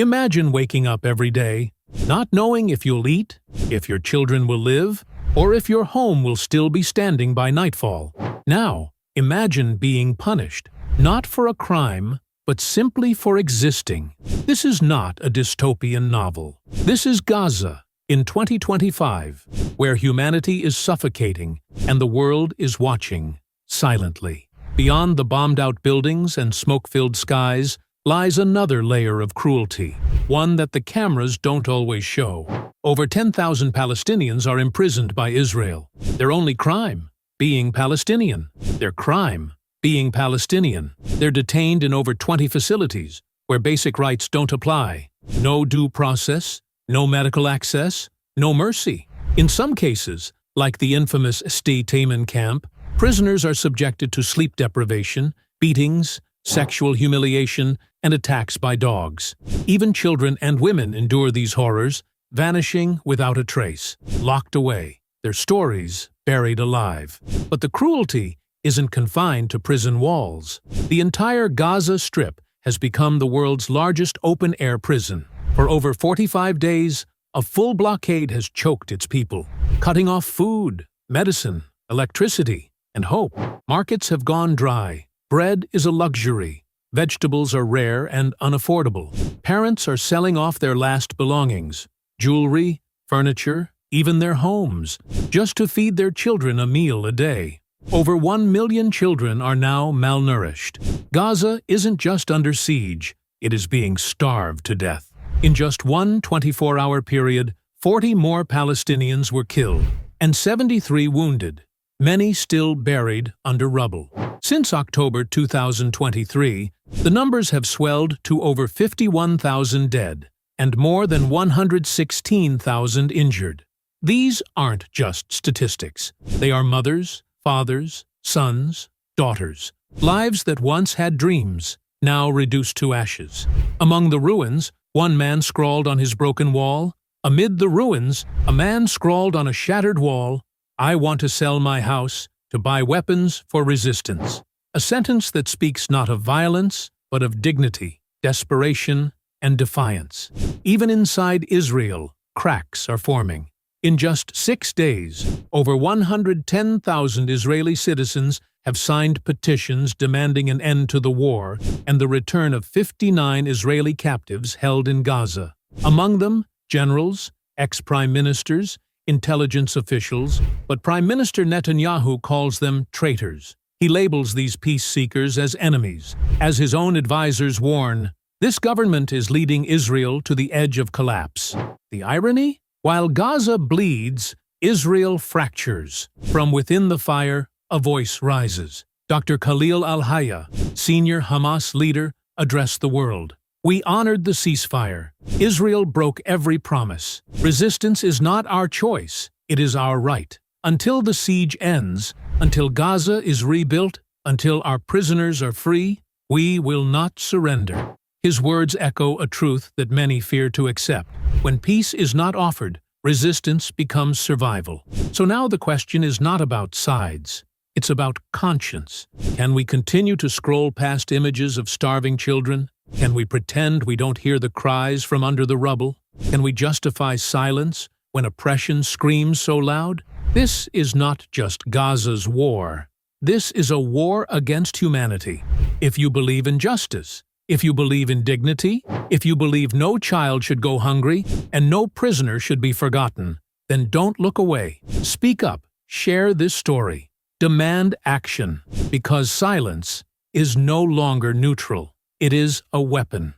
Imagine waking up every day, not knowing if you'll eat, if your children will live, or if your home will still be standing by nightfall. Now, imagine being punished, not for a crime, but simply for existing. This is not a dystopian novel. This is Gaza in 2025, where humanity is suffocating and the world is watching silently. Beyond the bombed-out buildings and smoke-filled skies lies another layer of cruelty, one that the cameras don't always show. Over 10,000 Palestinians are imprisoned by Israel. Their only crime? Being Palestinian. Their crime? Being Palestinian. They're detained in over 20 facilities, where basic rights don't apply. No due process, no medical access, no mercy. In some cases, like the infamous Starvation camp, prisoners are subjected to sleep deprivation, beatings, sexual humiliation, and attacks by dogs. Even children and women endure these horrors, vanishing without a trace, locked away, their stories buried alive. But the cruelty isn't confined to prison walls. The entire Gaza Strip has become the world's largest open-air prison. For over 45 days, a full blockade has choked its people, cutting off food, medicine, electricity, and hope. Markets have gone dry. Bread is a luxury. Vegetables are rare and unaffordable. Parents are selling off their last belongings, jewelry, furniture, even their homes, just to feed their children a meal a day. Over 1 million children are now malnourished. Gaza isn't just under siege, it is being starved to death. In just one 24-hour period, 40 more Palestinians were killed and 73 wounded, many still buried under rubble. Since October 2023, the numbers have swelled to over 51,000 dead and more than 116,000 injured. These aren't just statistics. They are mothers, fathers, sons, daughters. Lives that once had dreams, now reduced to ashes. Among the ruins, one man scrawled on his broken wall. Amid the ruins, a man scrawled on a shattered wall, "I want to sell my house to buy weapons for resistance." A sentence that speaks not of violence, but of dignity, desperation, and defiance. Even inside Israel, cracks are forming. In just 6 days, over 110,000 Israeli citizens have signed petitions demanding an end to the war and the return of 59 Israeli captives held in Gaza. Among them, generals, ex-prime ministers, intelligence officials, but Prime Minister Netanyahu calls them traitors. He labels these peace seekers as enemies. As his own advisors warn, this government is leading Israel to the edge of collapse. The irony? While Gaza bleeds, Israel fractures. From within the fire, a voice rises. Dr. Khalil al-Hayya, senior Hamas leader, addressed the world. "We honored the ceasefire. Israel broke every promise. Resistance is not our choice, it is our right. Until the siege ends, until Gaza is rebuilt, until our prisoners are free, we will not surrender." His words echo a truth that many fear to accept. When peace is not offered, resistance becomes survival. So now the question is not about sides. It's about conscience. Can we continue to scroll past images of starving children? Can we pretend we don't hear the cries from under the rubble? Can we justify silence when oppression screams so loud? This is not just Gaza's war. This is a war against humanity. If you believe in justice, if you believe in dignity, if you believe no child should go hungry and no prisoner should be forgotten, then don't look away. Speak up, share this story, demand action, because silence is no longer neutral. It is a weapon.